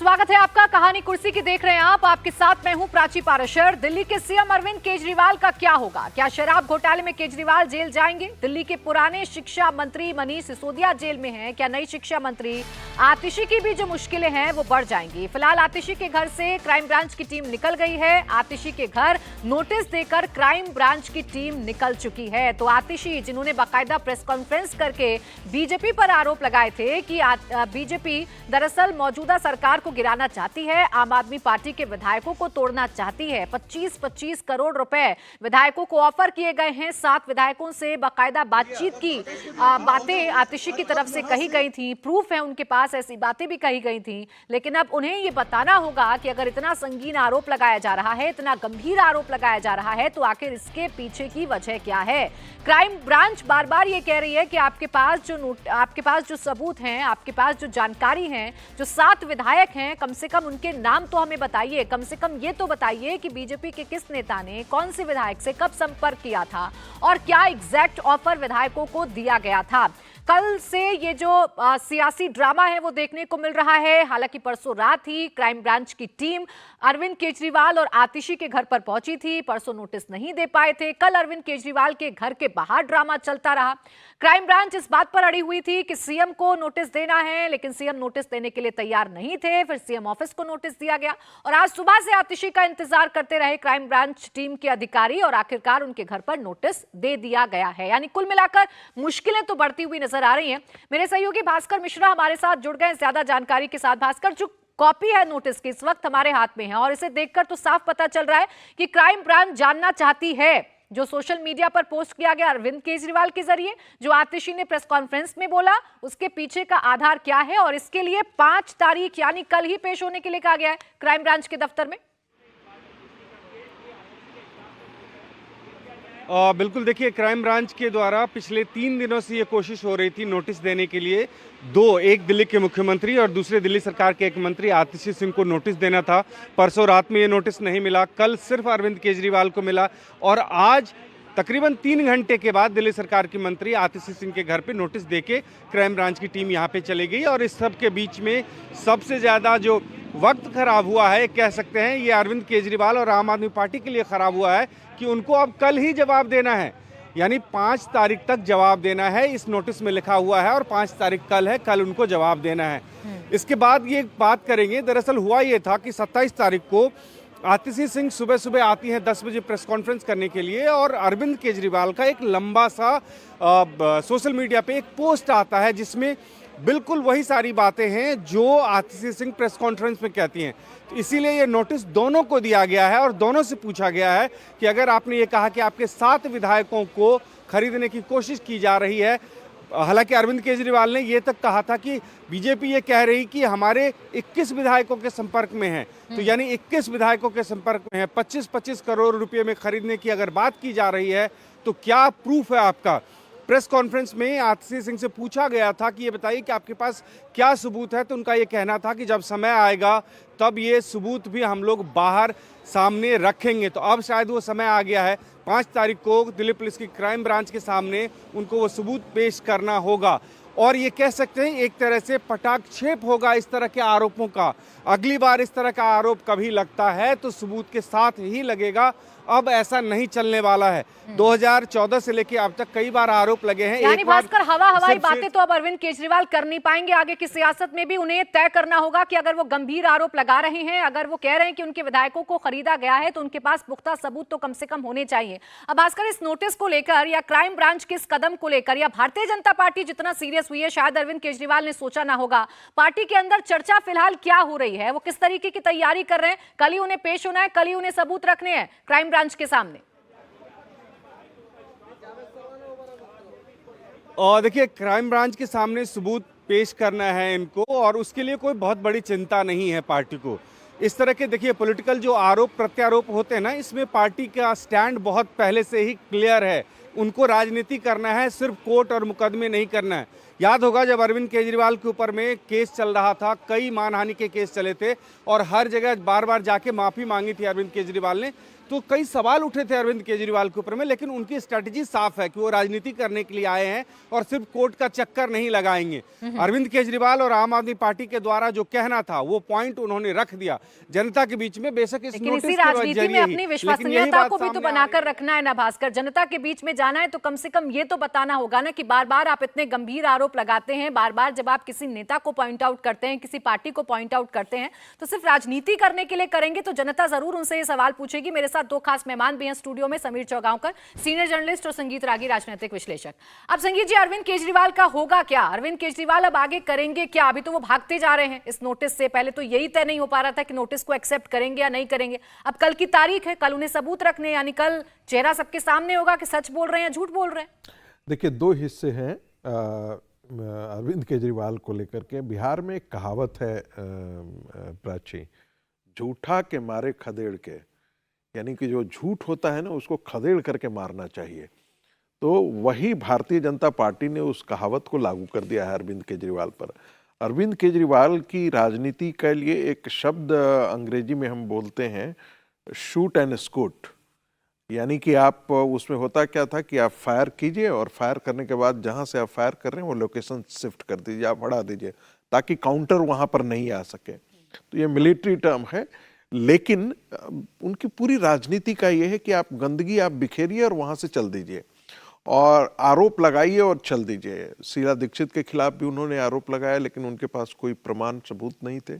स्वागत है आपका। कहानी कुर्सी की देख रहे हैं आप। आपके साथ मैं हूं प्राची पाराशर। दिल्ली के सीएम अरविंद केजरीवाल का क्या होगा? क्या शराब घोटाले में केजरीवाल जेल जाएंगे? दिल्ली के पुराने शिक्षा मंत्री मनीष सिसोदिया जेल में हैं। क्या नई शिक्षा मंत्री आतिशी की भी जो मुश्किलें हैं वो बढ़ जाएंगी? फिलहाल आतिशी के घर से क्राइम ब्रांच की टीम निकल गई है। आतिशी के घर नोटिस देकर क्राइम ब्रांच की टीम निकल चुकी है। तो आतिशी, जिन्होंने बाकायदा प्रेस कॉन्फ्रेंस करके बीजेपी पर आरोप लगाए थे कि बीजेपी दरअसल मौजूदा सरकार को गिराना चाहती है, आम आदमी पार्टी के विधायकों को तोड़ना चाहती है। 25-25 करोड़ रुपए विधायकों को ऑफर किए गए हैं। 7 विधायकों से बाकायदा बातचीत की बातें आतिशी की तरफ से कही गई थी। प्रूफ है उनके पास, ऐसी बातें भी कही गई थी। लेकिन अब उन्हें ये बताना होगा कि अगर इतना संगीन आरोप लगाया जा रहा है, इतना गंभीर आरोप लगाया जा रहा है, तो आखिर इसके पीछे की वजह क्या है? क्राइम ब्रांच बार बार ये कह रही है कि आपके पास जो सबूत हैं, आपके पास जो जानकारी है, जो 7 विधायक हैं, कम से कम उनके नाम तो हमें बताइए। कम से कम ये तो बताइए कि बीजेपी के किस नेता ने कौन से विधायक से कब संपर्क किया था और क्या एग्जैक्ट ऑफर विधायकों को दिया गया था। कल से ये जो सियासी ड्रामा है वो देखने को मिल रहा है। हालांकि परसों रात ही क्राइम ब्रांच की टीम अरविंद केजरीवाल और आतिशी के घर पर पहुंची थी। परसों नोटिस नहीं दे पाए थे। कल अरविंद केजरीवाल के घर के बाहर ड्रामा चलता रहा। क्राइम ब्रांच इस बात पर अड़ी हुई थी कि सीएम को नोटिस देना है, लेकिन सीएम नोटिस देने के लिए तैयार नहीं थे। फिर सीएम ऑफिस को नोटिस दिया गया और आज सुबह से आतिशी का इंतजार करते रहे क्राइम ब्रांच टीम के अधिकारी और आखिरकार उनके घर पर नोटिस दे दिया गया है। यानी कुल मिलाकर मुश्किलें तो बढ़ती हुई नजर आ रही हैं। मेरे सहयोगी भास्कर मिश्रा हमारे साथ जुड़ गए ज्यादा जानकारी के साथ। भास्कर, जो कॉपी है नोटिस की इस वक्त हमारे हाथ में है और इसे देखकर तो साफ पता चल रहा है कि क्राइम ब्रांच जानना चाहती है, जो सोशल मीडिया पर पोस्ट किया गया अरविंद केजरीवाल के जरिए, जो आतिशी ने प्रेस कॉन्फ्रेंस में बोला, उसके पीछे का आधार क्या है और इसके लिए 5 तारीख यानी कल ही पेश होने के लिए कहा गया है क्राइम ब्रांच के दफ्तर में। बिल्कुल, देखिए, क्राइम ब्रांच के द्वारा पिछले 3 दिनों से ये कोशिश हो रही थी नोटिस देने के लिए। एक दिल्ली के मुख्यमंत्री और दूसरे दिल्ली सरकार के एक मंत्री आतिशी सिंह को नोटिस देना था। परसों रात में ये नोटिस नहीं मिला, कल सिर्फ अरविंद केजरीवाल को मिला और आज तकरीबन 3 घंटे के बाद दिल्ली सरकार की मंत्री आतिशी सिंह के घर पे नोटिस देके क्राइम ब्रांच की टीम यहाँ पे चली गई। और इस सब के बीच में सबसे ज़्यादा जो वक्त खराब हुआ है, कह सकते हैं, ये अरविंद केजरीवाल और आम आदमी पार्टी के लिए खराब हुआ है कि उनको अब कल ही जवाब देना है, यानी 5 तारीख तक जवाब देना है। इस नोटिस में लिखा हुआ है और 5 तारीख कल है, कल उनको जवाब देना है। इसके बाद ये बात करेंगे। दरअसल हुआ ये था कि 27 तारीख को आतिशी सिंह सुबह सुबह आती हैं 10 बजे प्रेस कॉन्फ्रेंस करने के लिए और अरविंद केजरीवाल का एक लंबा सा सोशल मीडिया पे एक पोस्ट आता है जिसमें बिल्कुल वही सारी बातें हैं जो आतिशी सिंह प्रेस कॉन्फ्रेंस में कहती हैं। तो इसीलिए ये नोटिस दोनों को दिया गया है और दोनों से पूछा गया है कि अगर आपने ये कहा कि आपके 7 विधायकों को खरीदने की कोशिश की जा रही है, हालांकि अरविंद केजरीवाल ने ये तक कहा था कि बीजेपी ये कह रही कि हमारे 21 विधायकों के संपर्क में है, तो यानी 21 विधायकों के संपर्क में है, 25-25 करोड़ रुपए में खरीदने की अगर बात की जा रही है तो क्या प्रूफ है आपका? प्रेस कॉन्फ्रेंस में आतिशी सिंह से पूछा गया था कि ये बताइए कि आपके पास क्या सबूत है, तो उनका ये कहना था कि जब समय आएगा तब ये सबूत भी हम लोग बाहर सामने रखेंगे। तो अब शायद वो समय आ गया है, 5 तारीख को दिल्ली पुलिस की क्राइम ब्रांच के सामने उनको वो सबूत पेश करना होगा और ये कह सकते हैं एक तरह से पटाक्षेप होगा इस तरह के आरोपों का। अगली बार इस तरह का आरोप कभी लगता है तो सबूत के साथ ही लगेगा। अब ऐसा नहीं चलने वाला है। 2014 से लेके अब तक कई बार आरोप लगे हैं। यानी भास्कर, हवाई बातें तो अब अरविंद केजरीवाल कर नहीं पाएंगे। आगे की सियासत में भी उन्हें तय करना होगा कि अगर वो गंभीर आरोप लगा रहे हैं, अगर वो कह रहे हैं कि उनके विधायकों को खरीदा गया है, तो उनके पास पुख्ता सबूत तो कम से कम होने चाहिए। अब भास्कर, इस नोटिस को लेकर या क्राइम ब्रांच के इस कदम को लेकर या भारतीय जनता पार्टी जितना सीरियस हुई है, शायद अरविंद केजरीवाल ने सोचा ना होगा। पार्टी के अंदर चर्चा फिलहाल क्या हो रही है? वो किस तरीके की तैयारी कर रहे हैं? कल ही उन्हें पेश होना है, कल ही उन्हें सबूत रखने हैं क्राइम ब्रांच के सामने। और देखिए, क्राइम ब्रांच के सामने सबूत पेश करना है इनको और उसके लिए कोई बहुत बड़ी चिंता नहीं है पार्टी को। इस तरह के देखिए पॉलिटिकल जो आरोप प्रत्यारोप होते हैं ना, इसमें पार्टी का स्टैंड बहुत पहले से ही क्लियर है। उनको राजनीति करना है, सिर्फ कोर्ट और मुकदमे नहीं करना है। याद होगा जब अरविंद केजरीवाल के ऊपर में केस चल रहा था, कई मानहानि के केस चले थे और हर जगह बार बार जाके माफ़ी मांगी थी अरविंद केजरीवाल ने, तो कई सवाल उठे थे अरविंद केजरीवाल के ऊपर में, लेकिन उनकी स्ट्रैटेजी साफ है कि वो राजनीति करने के लिए आए हैं और सिर्फ कोर्ट का चक्कर नहीं लगाएंगे। अरविंद केजरीवाल और आम आदमी पार्टी के द्वारा जो कहना था वो पॉइंट उन्होंने रख दिया जनता के बीच में। बेशक इस लेकिन नोटिस इसी के राजनीति में अपनी विश्वसनीयता को भी तो बनाकर रखना रखना है ना भास्कर। जनता के बीच में जाना है तो कम से कम ये तो बताना होगा ना कि बार बार आप इतने गंभीर आरोप लगाते हैं, बार बार जब आप किसी नेता को पॉइंट आउट करते हैं, किसी पार्टी को पॉइंट आउट करते हैं, तो सिर्फ राजनीति करने के लिए करेंगे तो जनता जरूर उनसे ये सवाल पूछेगी। मेरे साथ दो खास मेहमान भी हैं स्टूडियो में, समीर चौगांवकर सीनियर जर्नलिस्ट और संगीत रागी राजनीतिक विश्लेषक। अब संगीत जी, अरविंद केजरीवाल का होगा क्या? अरविंद केजरीवाल अब आगे करेंगे क्या? अभी तो वो भागते जा रहे हैं इस नोटिस से, पहले तो यही तय नहीं हो पा रहा था कि नोटिस को एक्सेप्ट करेंगे या नहीं करेंगे। अब कल की तारीख है, कल उन्हें सबूत रखने, यानी कल चेहरा सबके सामने होगा कि सच बोल रहे हैं या झूठ बोल रहे हैं। देखिए, दो हिस्से हैं अरविंद केजरीवाल को लेकर के। बिहार में एक कहावत है प्राची, झूठा के मारे खदेड़ के, यानी कि जो झूठ होता है ना उसको खदेड़ करके मारना चाहिए। तो वही भारतीय जनता पार्टी ने उस कहावत को लागू कर दिया है अरविंद केजरीवाल पर। अरविंद केजरीवाल की राजनीति के लिए एक शब्द अंग्रेजी में हम बोलते हैं शूट एंड स्कूट, यानी कि आप उसमें होता क्या था कि आप फायर कीजिए और फायर करने के बाद जहां से आप फायर कर रहे हैं वो लोकेशन शिफ्ट कर दीजिए, आप हटा दीजिए ताकि काउंटर वहां पर नहीं आ सके। तो ये मिलिट्री टर्म है, लेकिन उनकी पूरी राजनीति का ये है कि आप गंदगी आप बिखेरिए और वहां से चल दीजिए और आरोप लगाइए और चल दीजिए। शीला दीक्षित के खिलाफ भी उन्होंने आरोप लगाया, लेकिन उनके पास कोई प्रमाण सबूत नहीं थे।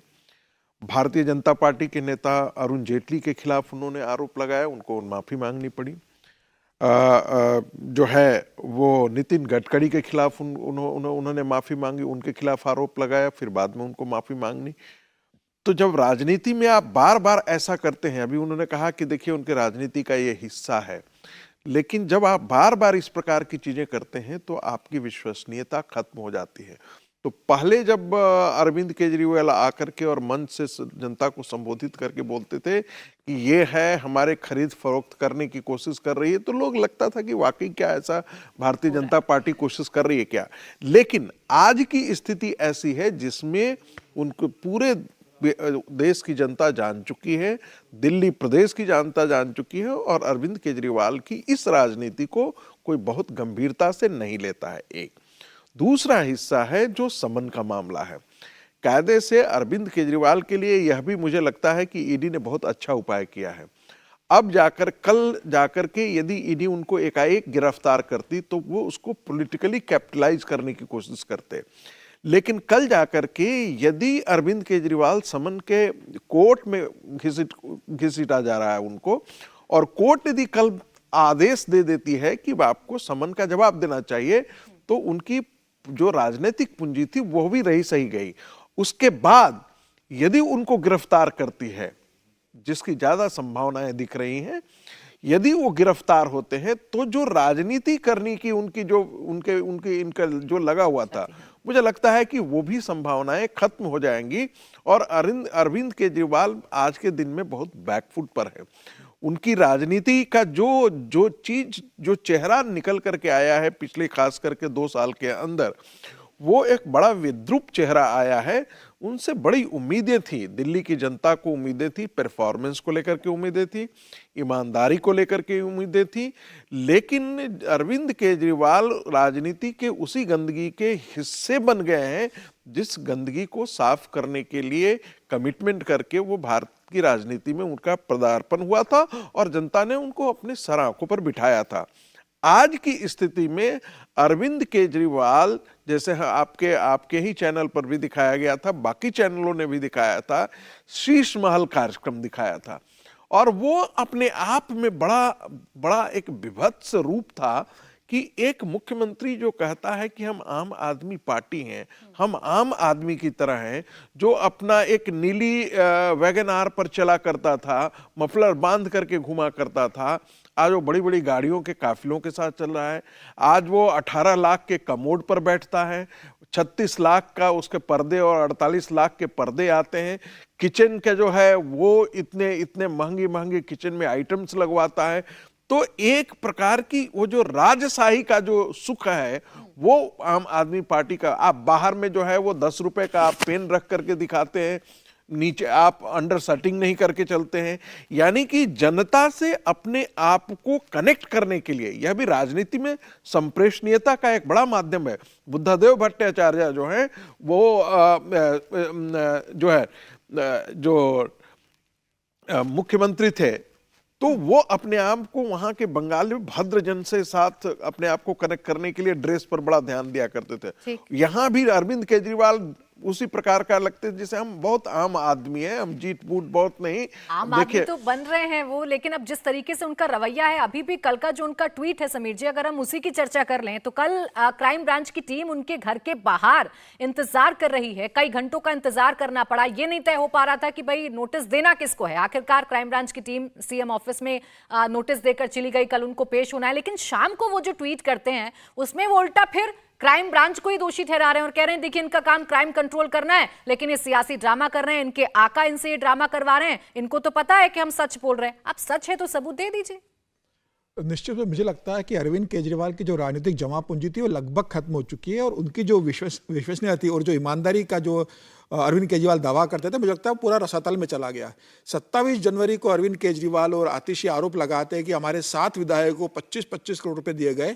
भारतीय जनता पार्टी के नेता अरुण जेटली के खिलाफ उन्होंने आरोप लगाया, उनको माफी मांगनी पड़ी। जो है वो नितिन गडकरी के खिलाफ उन्होंने माफी मांगी, उनके खिलाफ आरोप लगाया, फिर बाद में उनको माफी मांगनी। तो जब राजनीति में आप बार बार ऐसा करते हैं, अभी उन्होंने कहा कि देखिए उनके राजनीति का ये हिस्सा है, लेकिन जब आप बार बार इस प्रकार की चीजें करते हैं तो आपकी विश्वसनीयता खत्म हो जाती है। तो पहले जब अरविंद केजरीवाल आकर के और मंच से जनता को संबोधित करके बोलते थे कि ये है हमारे खरीद फरोख्त करने की कोशिश कर रही है, तो लोग लगता था कि वाकई क्या ऐसा भारतीय जनता पार्टी कोशिश कर रही है क्या। लेकिन आज की स्थिति ऐसी है जिसमें उनको पूरे देश की जनता जान चुकी है, दिल्ली प्रदेश की जनता जान चुकी है और अरविंद केजरीवाल की इस राजनीति को कोई बहुत गंभीरता से नहीं लेता है। एक दूसरा हिस्सा है जो समन का मामला है। कायदे से अरविंद केजरीवाल के लिए यह भी मुझे लगता है कि ईडी ने बहुत अच्छा उपाय किया है। अब जाकर कल जाकर के यदि ईडी उनको एकाएक गिरफ्तार करती तो वो उसको पॉलिटिकली कैपिटलाइज करने की कोशिश करते, लेकिन कल जाकर के यदि अरविंद केजरीवाल समन के कोर्ट में घसीटा जा रहा है उनको, और कोर्ट यदि कल आदेश दे देती है कि आपको समन का जवाब देना चाहिए, तो उनकी जो राजनीतिक पूंजी थी वो भी रही सही गई। उसके बाद यदि उनको गिरफ्तार करती है, जिसकी ज्यादा संभावनाएं दिख रही हैं, यदि वो गिरफ्तार होते हैं तो जो राजनीति करने की उनकी जो इनका जो लगा हुआ था, मुझे लगता है कि वो भी संभावनाएं खत्म हो जाएंगी। और अरविंद केजरीवाल आज के दिन में बहुत बैकफुट पर है। उनकी राजनीति का जो चेहरा निकल करके आया है पिछले खास करके 2 साल के अंदर, वो एक बड़ा विद्रूप चेहरा आया है। उनसे बड़ी उम्मीदें थी, दिल्ली की जनता को उम्मीदें थी, परफॉर्मेंस को लेकर के उम्मीदें थी, ईमानदारी को लेकर के उम्मीदें थी, लेकिन अरविंद केजरीवाल राजनीति के उसी गंदगी के हिस्से बन गए हैं जिस गंदगी को साफ करने के लिए कमिटमेंट करके वो भारत की राजनीति में उनका पदार्पण हुआ था और जनता ने उनको अपने सर आंखों पर बिठाया था। आज की स्थिति में अरविंद केजरीवाल, जैसे आपके ही चैनल पर भी दिखाया गया था, बाकी चैनलों ने भी दिखाया था, शीश महल कार्यक्रम दिखाया था, और वो अपने आप में बड़ा एक विभत्स रूप था कि एक मुख्यमंत्री जो कहता है कि हम आम आदमी पार्टी हैं, हम आम आदमी की तरह हैं, जो अपना एक नीली वैगन आर पर चला करता था, मफलर बांध करके घुमा करता था, आज वो बड़ी बड़ी गाड़ियों के काफिलों के साथ चल रहा है। आज वो 18 लाख के कमोड पर बैठता है, 36 लाख का उसके पर्दे और 48 लाख के पर्दे आते हैं। किचन के जो है वो इतने महंगी किचन में आइटम्स लगवाता है। तो एक प्रकार की वो जो राजशाही का जो सुख है वो आम आदमी पार्टी का, आप बाहर में जो है वो 10 रुपए का आप पेन रख करके दिखाते हैं, नीचे आप अंडर शर्टिंग नहीं करके चलते हैं। यानी कि जनता से अपने आप को कनेक्ट करने के लिए यह भी राजनीति में संप्रेषणीयता का एक बड़ा माध्यम है। बुद्धदेव भट्टाचार्य जो है वो जो है जो मुख्यमंत्री थे, तो वो अपने आप को वहां के बंगाली भद्र जन से साथ अपने आप को कनेक्ट करने के लिए ड्रेस पर बड़ा ध्यान दिया करते थे। यहां भी अरविंद केजरीवाल उसी प्रकार का लगते हैं, जैसे हम बहुत आम आदमी हैं, हम जीत बूट बहुत नहीं। आम आदमी तो बन रहे हैं वो, लेकिन अब जिस तरीके से उनका रवैया है, अभी भी कल का जो उनका ट्वीट है समीर जी, अगर हम उसी की चर्चा कर लें तो कल क्राइम ब्रांच की टीम उनके घर के बाहर इंतजार कर रही है। कई घंटों का इंतजार करना पड़ा, ये नहीं तय हो पा रहा था कि भाई नोटिस देना किसको है। आखिरकार क्राइम ब्रांच की टीम सीएम ऑफिस में नोटिस देकर चली गई, कल उनको पेश होना है। लेकिन शाम को वो जो ट्वीट करते हैं उसमें वो उल्टा फिर क्राइम ब्रांच को ही दोषी ठहरा रहे हैं और कह रहे हैं देखिए इनका काम क्राइम कंट्रोल करना है, लेकिन ये सियासी ड्रामा कर रहे हैं, इनके आका इनसे ये ड्रामा करवा रहे हैं, इनको तो पता है कि हम सच बोल रहे हैं। अब सच है तो सबूत दे दीजिए। निश्चित रूप से मुझे लगता है कि अरविंद केजरीवाल की जो राजनीतिक जमा पूंजी थी वो लगभग खत्म हो चुकी है और उनकी जो विश्वसनीयता थी और जो ईमानदारी का जो अरविंद केजरीवाल दावा करते थे, मुझे लगता है पूरा रसातल में चला गया। 27 जनवरी को अरविंद केजरीवाल और आतिशी आरोप लगाते हैं कि हमारे 7 विधायकों को 25-25 करोड़ रुपए दिए गए।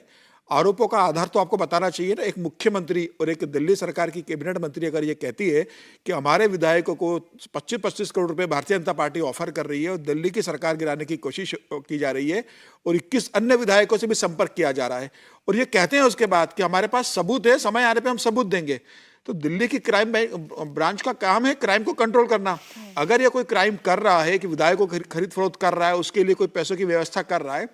आरोपों का आधार तो आपको बताना चाहिए ना, एक मुख्यमंत्री और एक दिल्ली सरकार की कैबिनेट मंत्री अगर ये कहती है कि हमारे विधायकों को 25-25 करोड़ रुपए भारतीय जनता पार्टी ऑफर कर रही है और दिल्ली की सरकार गिराने की कोशिश की जा रही है और 21 अन्य विधायकों से भी संपर्क किया जा रहा है, और ये कहते हैं उसके बाद कि हमारे पास सबूत है, समय आने पर हम सबूत देंगे। तो दिल्ली की क्राइम ब्रांच का काम है क्राइम को कंट्रोल करना। अगर ये कोई क्राइम कर रहा है कि विधायकों को खरीद फरोख्त कर रहा है, उसके लिए कोई पैसों की व्यवस्था कर रहा है,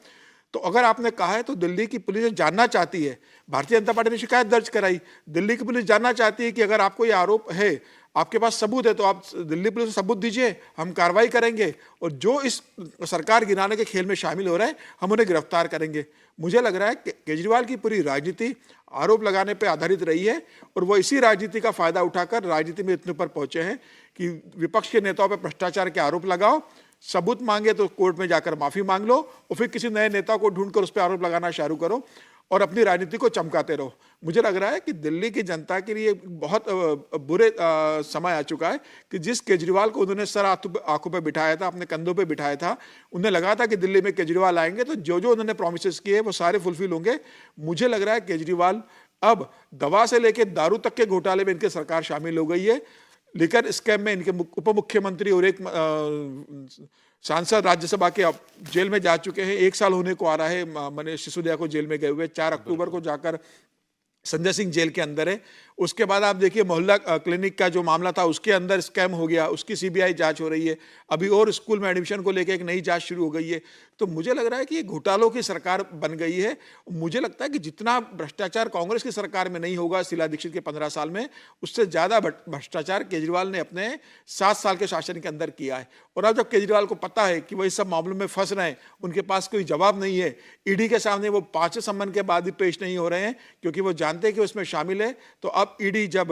तो अगर आपने कहा है तो दिल्ली की पुलिस जानना चाहती है, भारतीय जनता पार्टी ने शिकायत दर्ज कराई, दिल्ली की पुलिस जानना चाहती है कि अगर आपको ये आरोप है, आपके पास सबूत है, तो आप दिल्ली पुलिस को सबूत दीजिए, हम कार्रवाई करेंगे और जो इस सरकार गिराने के खेल में शामिल हो रहे हैं हम उन्हें गिरफ्तार करेंगे। मुझे लग रहा है कि केजरीवाल की पूरी राजनीति आरोप लगाने पर आधारित रही है और वो इसी राजनीति का फायदा उठाकर राजनीति में इतने ऊपर पहुंचे हैं कि विपक्ष के नेताओं पर भ्रष्टाचार के आरोप लगाओ, सबूत मांगे तो कोर्ट में जाकर माफी मांग लो और फिर किसी नए नेता को ढूंढकर उस पर आरोप लगाना शुरू करो और अपनी राजनीति को चमकाते रहो। मुझे लग रहा है कि दिल्ली की जनता के लिए बहुत बुरे समय आ चुका है कि जिस केजरीवाल को उन्होंने सर आंखों पे बिठाया था, अपने कंधों पे बिठाया था, उन्हें लगा था कि दिल्ली में केजरीवाल आएंगे तो जो जो उन्होंने प्रोमिसेस किए वो सारे फुलफिल होंगे। मुझे लग रहा है केजरीवाल अब दवा से लेकर दारू तक के घोटाले में इनके सरकार शामिल हो गई है। लिकर स्कैम में इनके उप मुख्यमंत्री और एक सांसद राज्यसभा के जेल में जा चुके हैं। 1 साल होने को आ रहा है मनीष सिसोदिया को जेल में गए हुए। 4 अक्टूबर को जाकर संजय सिंह जेल के अंदर है। उसके बाद आप देखिए मोहल्ला क्लिनिक का जो मामला था उसके अंदर स्कैम हो गया, उसकी सीबीआई जांच हो रही है। अभी और स्कूल में एडमिशन को लेकर एक नई जांच शुरू हो गई है। तो मुझे लग रहा है कि ये घोटालों की सरकार बन गई है। मुझे लगता है कि जितना भ्रष्टाचार कांग्रेस की सरकार में नहीं होगा शीला दीक्षित के 15 साल में, उससे ज्यादा भ्रष्टाचार केजरीवाल ने अपने 7 साल के शासन के अंदर किया है। और अब जब केजरीवाल को पता है कि वो इस सब मामलों में फंस रहे हैं, उनके पास कोई जवाब नहीं है, ईडी के सामने वो 5 सम्मन के बाद भी पेश नहीं हो रहे हैं क्योंकि वो जानते हैं कि उसमें शामिल है। तो अब ईडी जब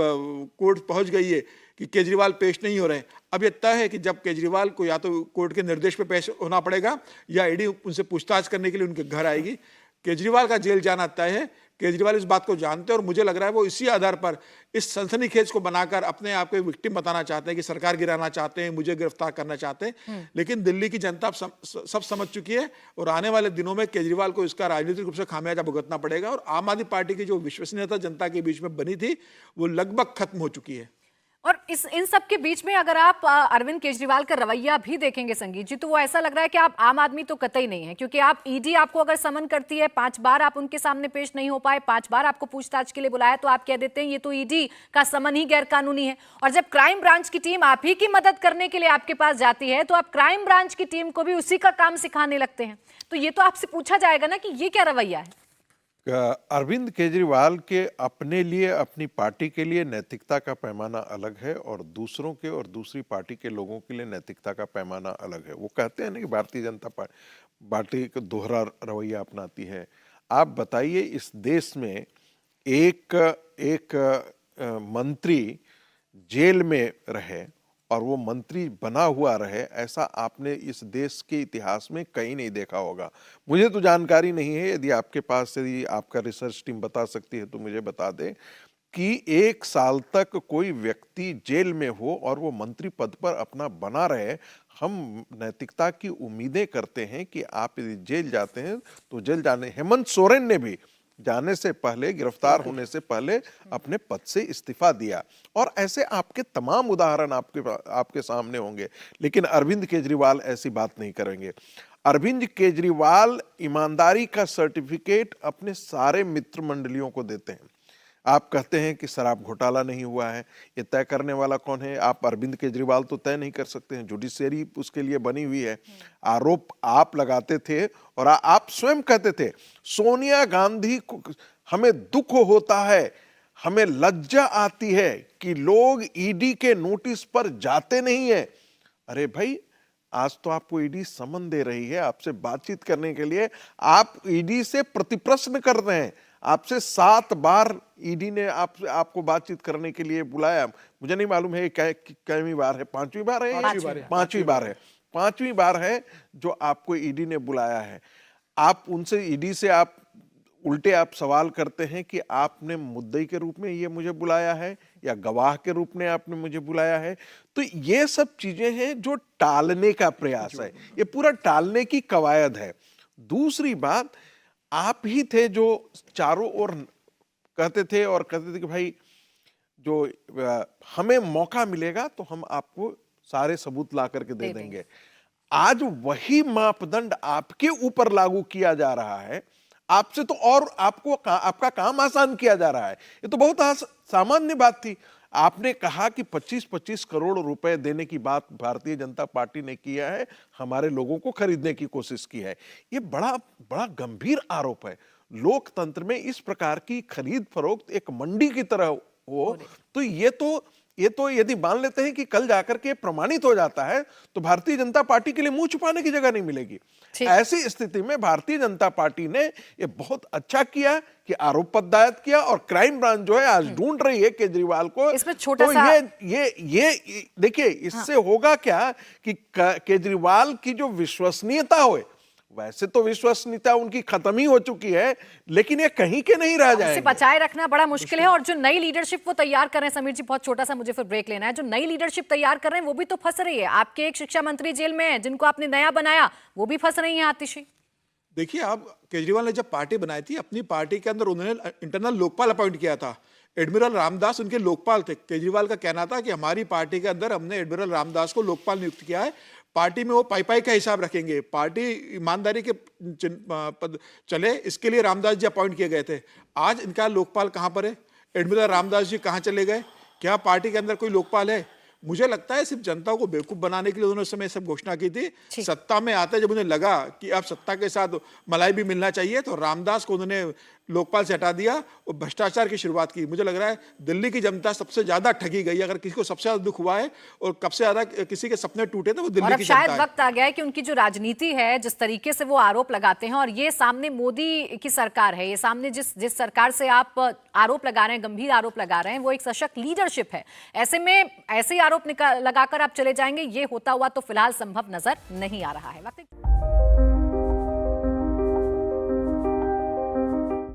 कोर्ट पहुंच गई है कि केजरीवाल पेश नहीं हो रहे हैं, अब यह तय है कि जब केजरीवाल को या तो कोर्ट के निर्देश पे पेश होना पड़ेगा या ईडी उनसे पूछताछ करने के लिए उनके घर आएगी। केजरीवाल का जेल जाना तय है। केजरीवाल इस बात को जानते हैं और मुझे लग रहा है वो इसी आधार पर इस सनसनीखेज को बनाकर अपने आप को विक्टिम बताना चाहते हैं कि सरकार गिराना चाहते हैं, मुझे गिरफ्तार करना चाहते हैं। लेकिन दिल्ली की जनता सब समझ चुकी है और आने वाले दिनों में केजरीवाल को इसका राजनीतिक रूप से खामियाजा भुगतना पड़ेगा और आम आदमी पार्टी की जो विश्वसनीयता जनता के बीच में बनी थी वो लगभग खत्म हो चुकी है। और इन सब के बीच में अगर आप अरविंद केजरीवाल का रवैया भी देखेंगे संगीत जी, तो वो ऐसा लग रहा है कि आप आम आदमी तो कतई नहीं है, क्योंकि आप ईडी आपको अगर समन करती है, 5 बार आप उनके सामने पेश नहीं हो पाए, 5 बार आपको पूछताछ के लिए बुलाया, तो आप कह देते हैं ये तो ईडी का समन ही गैर कानूनी है। और जब क्राइम ब्रांच की टीम आप ही की मदद करने के लिए आपके पास जाती है तो आप क्राइम ब्रांच की टीम को भी उसी का काम सिखाने लगते हैं। तो ये तो आपसे पूछा जाएगा ना कि ये क्या रवैया है। अरविंद केजरीवाल के अपने लिए, अपनी पार्टी के लिए नैतिकता का पैमाना अलग है और दूसरों के और दूसरी पार्टी के लोगों के लिए नैतिकता का पैमाना अलग है। वो कहते हैं ना कि भारतीय जनता पार्टी को दोहरा रवैया अपनाती है। आप बताइए इस देश में एक मंत्री जेल में रहे और वो मंत्री बना हुआ रहे, ऐसा आपने इस देश के इतिहास में कहीं नहीं देखा होगा। मुझे तो जानकारी नहीं है, यदि आपके पास यदि आपका रिसर्च टीम बता सकती है तो मुझे बता दे कि 1 साल तक कोई व्यक्ति जेल में हो और वो मंत्री पद पर अपना बना रहे। हम नैतिकता की उम्मीदें करते हैं कि आप यदि जेल जाते हैं तो जेल जाने, हेमंत सोरेन ने भी जाने से पहले, गिरफ्तार होने से पहले अपने पद से इस्तीफा दिया, और ऐसे आपके तमाम उदाहरण आपके सामने होंगे। लेकिन अरविंद केजरीवाल ऐसी बात नहीं करेंगे। अरविंद केजरीवाल ईमानदारी का सर्टिफिकेट अपने सारे मित्र मंडलियों को देते हैं। आप कहते हैं कि शराब घोटाला नहीं हुआ है, ये तय करने वाला कौन है? आप अरविंद केजरीवाल तो तय नहीं कर सकते हैं, जुडिशियरी उसके लिए बनी हुई है। आरोप आप लगाते थे और आप स्वयं कहते थे सोनिया गांधी को हमें दुख होता है, हमें लज्जा आती है कि लोग ईडी के नोटिस पर जाते नहीं है। अरे भाई, आज तो आपको ईडी समन दे रही है आपसे बातचीत करने के लिए, आप ईडी से प्रतिप्रश्न कर रहे हैं। आपसे 7 बार ईडी ने आपको बातचीत करने के लिए बुलाया। मुझे नहीं मालूम है कितनी बार है, 5वीं बार है, 5वीं बार है, 5वीं बार है जो आपको ईडी ने बुलाया है। आप उनसे, ईडी से आप उल्टे आप सवाल करते हैं कि आपने मुद्दई के रूप में ये मुझे बुलाया है या गवाह के रूप में आपने मुझे बुलाया है। तो ये सब चीजें हैं जो टालने का प्रयास है, ये पूरा टालने की कवायद है। दूसरी बात, आप ही थे जो चारों ओर कहते थे कि भाई जो हमें मौका मिलेगा तो हम आपको सारे सबूत ला करके दे देंगे। आज वही मापदंड आपके ऊपर लागू किया जा रहा है, आपसे तो और आपका काम आसान किया जा रहा है। ये तो बहुत सामान्य बात थी। आपने कहा कि 25-25 करोड़ रुपए देने की बात भारतीय जनता पार्टी ने किया है, हमारे लोगों को खरीदने की कोशिश की है। ये बड़ा गंभीर आरोप है। लोकतंत्र में इस प्रकार की खरीद फरोख्त एक मंडी की तरह हो तो ये तो यदि मान लेते हैं कि कल जाकर के प्रमाणित हो जाता है तो भारतीय जनता पार्टी के लिए मुंह छुपाने की जगह नहीं मिलेगी। ऐसी स्थिति में भारतीय जनता पार्टी ने ये बहुत अच्छा किया कि आरोप पत्र दायर किया, और क्राइम ब्रांच जो है आज ढूंढ रही है केजरीवाल को। इसमें छोटा तो सा ये देखिए, इससे होगा क्या कि केजरीवाल की जो विश्वसनीयता हो, वैसे तो विश्वसनीयता उनकी खत्म ही हो चुकी है, लेकिन ये कहीं के नहीं रह जाएंगे। इसे बचाए रखना बड़ा मुश्किल है। और जो नई लीडरशिप वो तैयार कर रहे हैं, समीर जी बहुत छोटा सा मुझे फिर ब्रेक लेना है, जो नई लीडरशिप तैयार कर रहे हैं वो भी तो फंस रही है। आपके एक शिक्षा मंत्री जेल में है, जिनको आपने नया बनाया वो भी फंस रही है आतिशी। देखिए, आप केजरीवाल ने जब पार्टी बनाई थी, अपनी पार्टी के अंदर उन्होंने इंटरनल लोकपाल अपॉइंट किया था। एडमिरल रामदास उनके लोकपाल थे। केजरीवाल का कहना था कि हमारी पार्टी के अंदर हमने एडमिरल रामदास को लोकपाल नियुक्त किया है, पार्टी में वो पाई का हिसाब रखेंगे, पार्टी ईमानदारी के पद चले, इसके लिए रामदास जी अपॉइंट किए गए थे। आज इनका लोकपाल कहां पर है? एडमिरल रामदास जी कहां चले गए? क्या पार्टी के अंदर कोई लोकपाल है? मुझे लगता है सिर्फ जनता को बेवकूफ बनाने के लिए उन्होंने उस समय सब घोषणा की थी। सत्ता में आते जब उन्हें लगा कि अब सत्ता के साथ मलाई भी मिलना चाहिए, तो रामदास को उन्होंने लोकपाल से हटा दिया और भ्रष्टाचार की शुरुआत की। मुझे लग रहा है दिल्ली की जनता सबसे ज्यादा ठगी गई। अगर किसी को सबसे ज्यादा दुख हुआ है और कब से ज्यादा किसी के सपने टूटे तो वो दिल्ली की जनता है। शायद वक्त आ गया है कि उनकी जो राजनीति है, जिस तरीके से वो आरोप लगाते हैं, और ये सामने मोदी की सरकार है, ये सामने जिस सरकार से आप आरोप लगा रहे हैं, गंभीर आरोप लगा रहे हैं, वो एक सशक्त लीडरशिप है। ऐसे में ऐसे आरोप लगाकर आप चले जाएंगे, ये होता हुआ तो फिलहाल संभव नजर नहीं आ रहा है।